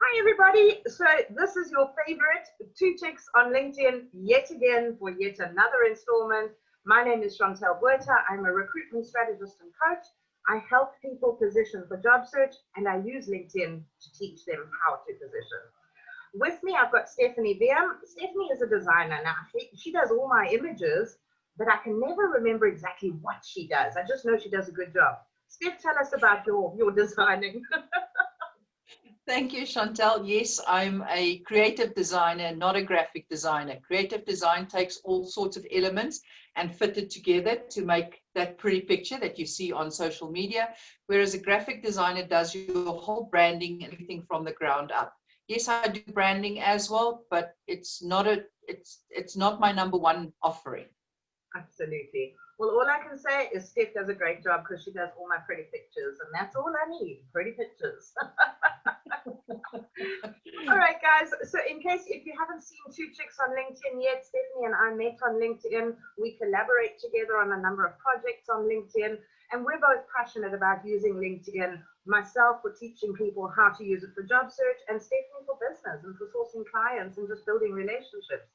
Hi everybody, so this is your favorite Two Chicks on LinkedIn yet again for yet another installment. My name is Chantel Buerta. I'm a recruitment strategist and coach. I help people position for job search and I use LinkedIn to teach them how to position. With me I've got Stephanie Beam. Stephanie is a designer. Now she does all my images, but I can never remember exactly what she does. I just know she does a good job. Steph, tell us about your designing. Thank you, Chantel. Yes, I'm a creative designer, not a graphic designer. Creative design takes all sorts of elements and fit it together to make that pretty picture that you see on social media, whereas a graphic designer does your whole branding and everything from the ground up. Yes, I do branding as well, but it's not my number one offering. Absolutely. Well, all I can say is Steph does a great job because she does all my pretty pictures, and that's all I need, pretty pictures. All right, guys. So if you haven't seen Two Chicks on LinkedIn yet, Stephanie and I met on LinkedIn. We collaborate together on a number of projects on LinkedIn, and we're both passionate about using LinkedIn. Myself for teaching people how to use it for job search, and Stephanie for business and for sourcing clients and just building relationships.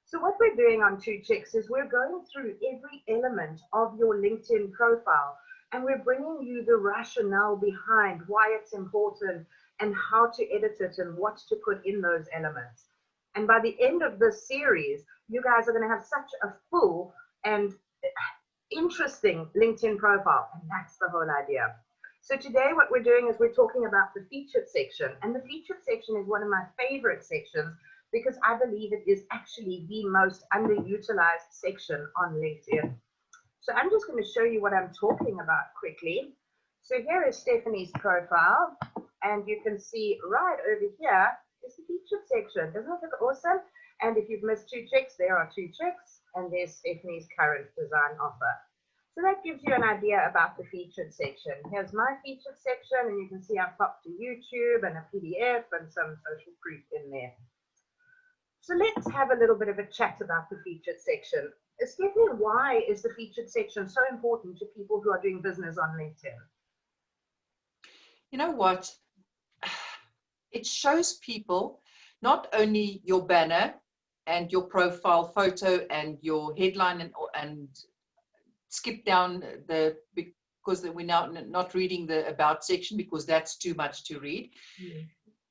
So what we're doing on Two Chicks is we're going through every element of your LinkedIn profile and we're bringing you the rationale behind why it's important and how to edit it and what to put in those elements. And by the end of this series, you guys are going to have such a full and interesting LinkedIn profile, and that's the whole idea. So today what we're doing is we're talking about the featured section, and the featured section is one of my favorite sections because I believe it is actually the most underutilized section on LinkedIn. So I'm just going to show you what I'm talking about quickly. So here is Stephanie's profile, and you can see right over here is the featured section. Doesn't it look awesome? And if you've missed Two Chicks, there are Two Chicks, and there's Stephanie's current design offer. So that gives you an idea about the featured section. Here's my featured section, and you can see I've popped a YouTube and a PDF and some social proof in there. So let's have a little bit of a chat about the featured section. Stephanie, why is the featured section so important to people who are doing business on LinkedIn? You know what? It shows people not only your banner and your profile photo and your headline and skip down because we're now not reading the about section because that's too much to read.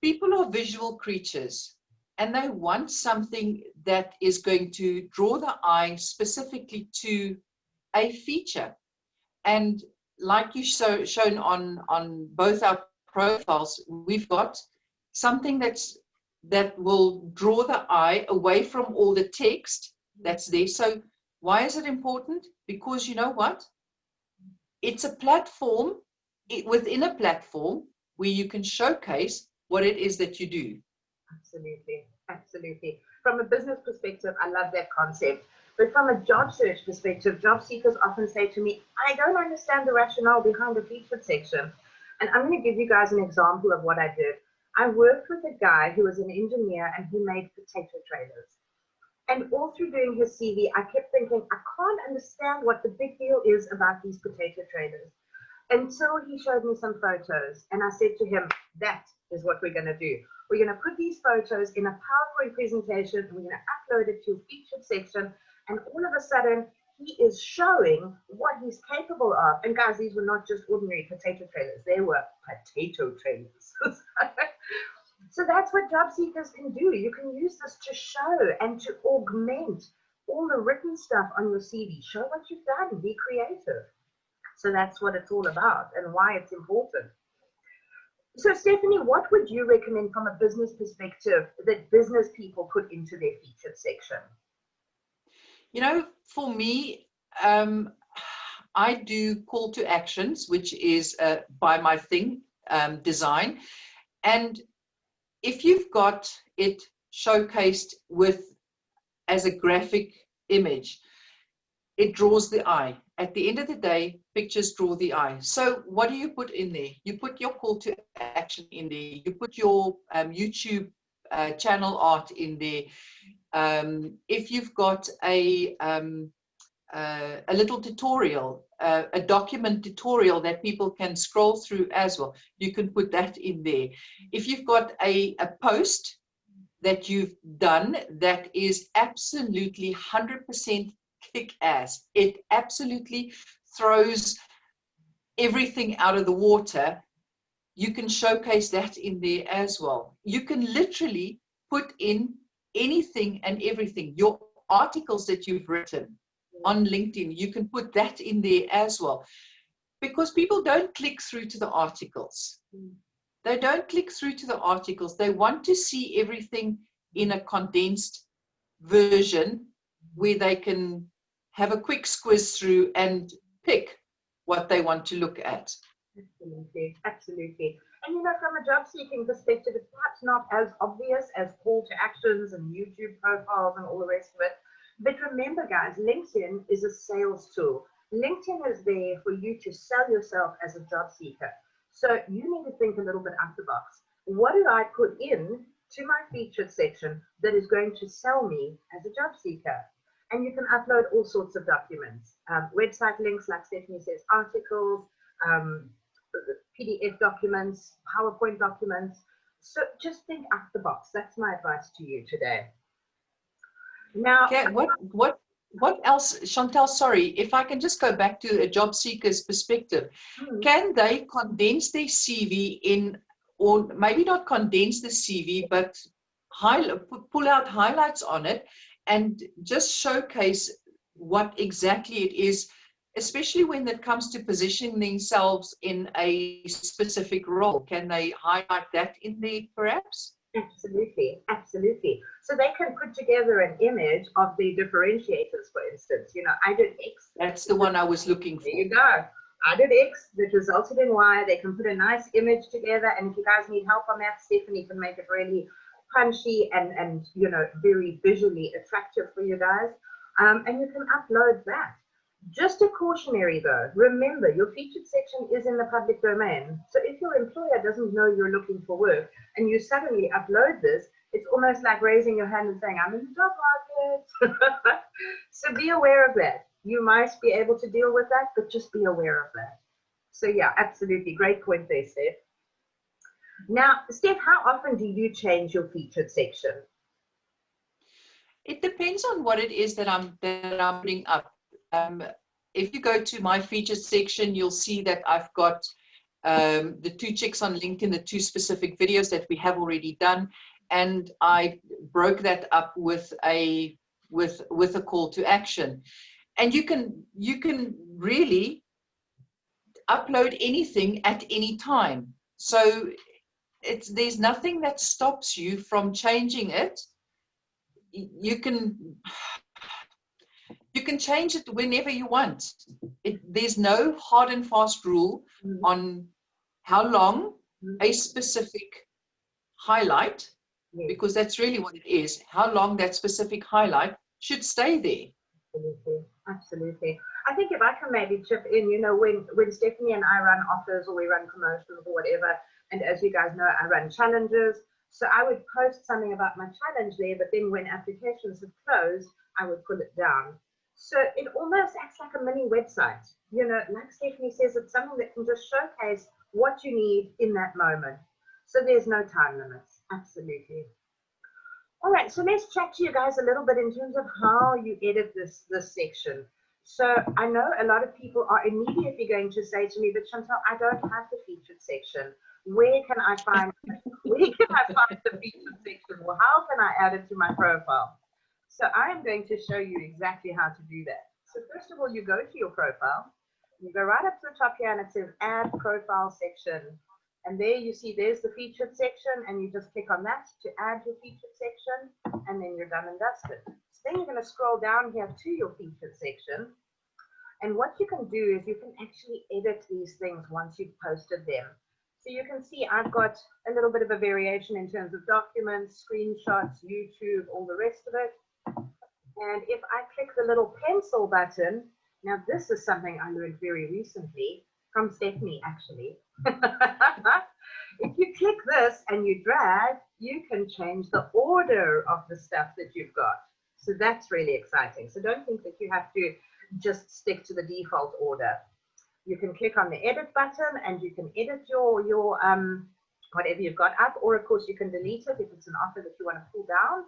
People are visual creatures. And they want something that is going to draw the eye specifically to a feature. And like you shown on both our profiles, we've got something that will draw the eye away from all the text that's there. So why is it important? Because you know what? It's a platform within a platform where you can showcase what it is that you do. Absolutely, absolutely. From a business perspective, I love that concept. But from a job search perspective, job seekers often say to me, I don't understand the rationale behind the featured section. And I'm going to give you guys an example of what I did. I worked with a guy who was an engineer and he made potato trailers. And all through doing his CV, I kept thinking, I can't understand what the big deal is about these potato trailers. Until he showed me some photos and I said to him, that is what we're going to do. We're going to put these photos in a PowerPoint presentation and we're going to upload it to your featured section. And all of a sudden, he is showing what he's capable of. And guys, these were not just ordinary potato trailers. They were potato trailers. So that's what job seekers can do. You can use this to show and to augment all the written stuff on your CV. Show what you've done. Be creative. So that's what it's all about and why it's important. So Stephanie, what would you recommend from a business perspective that business people put into their featured section? You know, for me, I do call to actions, which is by my thing, design. And if you've got it showcased as a graphic image, it draws the eye. At the end of the day, pictures draw the eye. So what do you put in there? You put your call to action in there. You put your YouTube channel art in there. If you've got a little tutorial, a document tutorial that people can scroll through as well. You can put that in there. If you've got a post that you've done that is absolutely 100% kick-ass, it absolutely throws everything out of the water, you can showcase that in there as well. You can literally put in anything and everything. Your articles that you've written on LinkedIn, you can put that in there as well. Because people don't click through to the articles. They don't click through to the articles. They want to see everything in a condensed version where they can have a quick squiz through and pick what they want to look at. Absolutely, absolutely. And you know, from a job seeking perspective, it's perhaps not as obvious as call to actions and YouTube profiles and all the rest of it. But remember, guys, LinkedIn is a sales tool. LinkedIn is there for you to sell yourself as a job seeker. So you need to think a little bit out the box. What do I put in to my featured section that is going to sell me as a job seeker? And you can upload all sorts of documents, website links, like Stephanie says, articles, PDF documents, PowerPoint documents. So just think out the box. That's my advice to you today. Now, okay, what else, Chantel, sorry, if I can just go back to a job seeker's perspective, can they condense their CV in, or maybe not condense the CV, but pull out highlights on it and just showcase what exactly it is, especially when it comes to positioning themselves in a specific role? Can they highlight that in there perhaps? Absolutely, absolutely. So they can put together an image of the differentiators, for instance. You know, I did X. That's the one I was looking for. There you go. I did X that resulted in Y. They can put a nice image together. And if you guys need help on that, Stephanie can make it really punchy and you know, very visually attractive for you guys. And you can upload that. Just a cautionary though, remember your featured section is in the public domain. So if your employer doesn't know you're looking for work and you suddenly upload this, it's almost like raising your hand and saying, I'm in the job market. So be aware of that. You might be able to deal with that, but just be aware of that. So yeah, absolutely. Great point there, Steph. Now, Steph, how often do you change your featured section? It depends on what it is that I'm putting up. If you go to my featured section, you'll see that I've got the 2 chicks on LinkedIn, the 2 specific videos that we have already done, and I broke that up with a call to action. And you can really upload anything at any time. So there's nothing that stops you from changing it. You can change it whenever you want. There's no hard and fast rule on how long a specific highlight, because that's really what it is, how long that specific highlight should stay there. Absolutely, absolutely. I think if I can maybe chip in, you know, when Stephanie and I run offers or we run promotions or whatever, and as you guys know, I run challenges. So I would post something about my challenge there, but then when applications have closed, I would pull it down. So it almost acts like a mini website. You know, like Stephanie says, it's something that can just showcase what you need in that moment. So there's no time limits. Absolutely. All right, so let's chat to you guys a little bit in terms of how you edit this section. So I know a lot of people are immediately going to say to me, but Chantel, I don't have the featured section. Where can I find the featured section? Well, how can I add it to my profile? So I am going to show you exactly how to do that. So first of all, you go to your profile, you go right up to the top here and it says add profile section. And there you see there's the featured section, and you just click on that to add your featured section, and then you're done and dusted. So then you're going to scroll down here to your featured section. And what you can do is you can actually edit these things once you've posted them. So you can see I've got a little bit of a variation in terms of documents, screenshots, YouTube, all the rest of it. And if I click the little pencil button, now this is something I learned very recently from Stephanie, actually. If you click this and you drag, you can change the order of the stuff that you've got. So that's really exciting. So don't think that you have to just stick to the default order. You can click on the edit button and you can edit your whatever you've got up, or of course you can delete it if it's an offer that you want to pull down.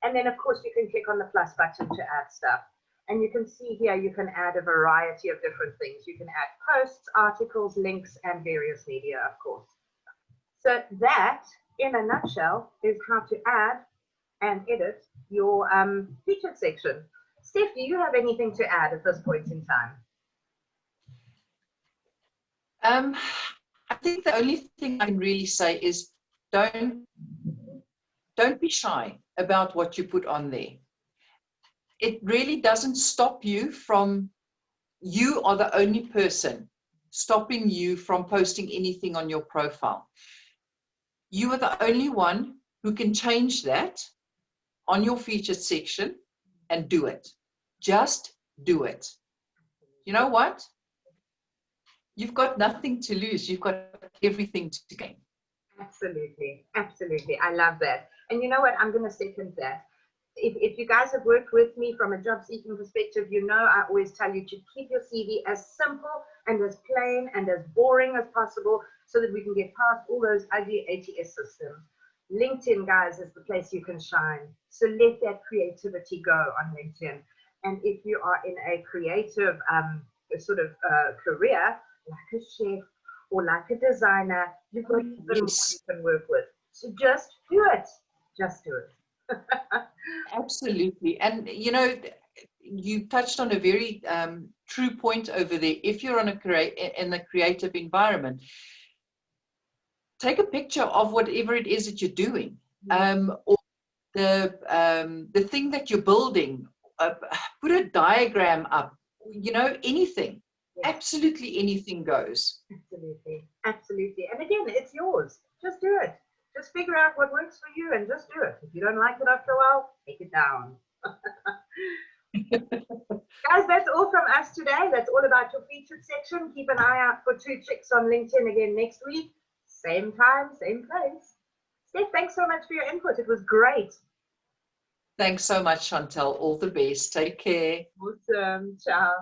And then of course you can click on the plus button to add stuff. And you can see here you can add a variety of different things. You can add posts, articles, links, and various media, of course. So that, in a nutshell, is how to add and edit your featured section. Steph, do you have anything to add at this point in time? I think the only thing I can really say is don't be shy about what you put on there. It really doesn't stop you from, you are the only person stopping you from posting anything on your profile. You are the only one who can change that on your featured section and do it. Just do it. You know what? You've got nothing to lose. You've got everything to gain. Absolutely. Absolutely. I love that. And you know what? I'm going to second that. If you guys have worked with me from a job seeking perspective, you know I always tell you to keep your CV as simple and as plain and as boring as possible so that we can get past all those ugly ATS systems. LinkedIn, guys, is the place you can shine. So let that creativity go on LinkedIn. And if you are in a creative sort of career, like a chef or like a designer, you've got even more you can work with. So just do it. Just do it. Absolutely. And you know, you touched on a very true point over there. If you're in a creative environment, take a picture of whatever it is that you're doing, or the thing that you're building. Put a diagram up. You know, anything. Yes. Absolutely anything goes. Absolutely. Absolutely. And again, it's yours. Just do it. Just figure out what works for you and just do it. If you don't like it after a while, take it down. Guys, that's all from us today. That's all about your featured section. Keep an eye out for 2 Chicks on LinkedIn again next week. Same time, same place. Steph, thanks so much for your input. It was great. Thanks so much, Chantel. All the best. Take care. Awesome. Ciao.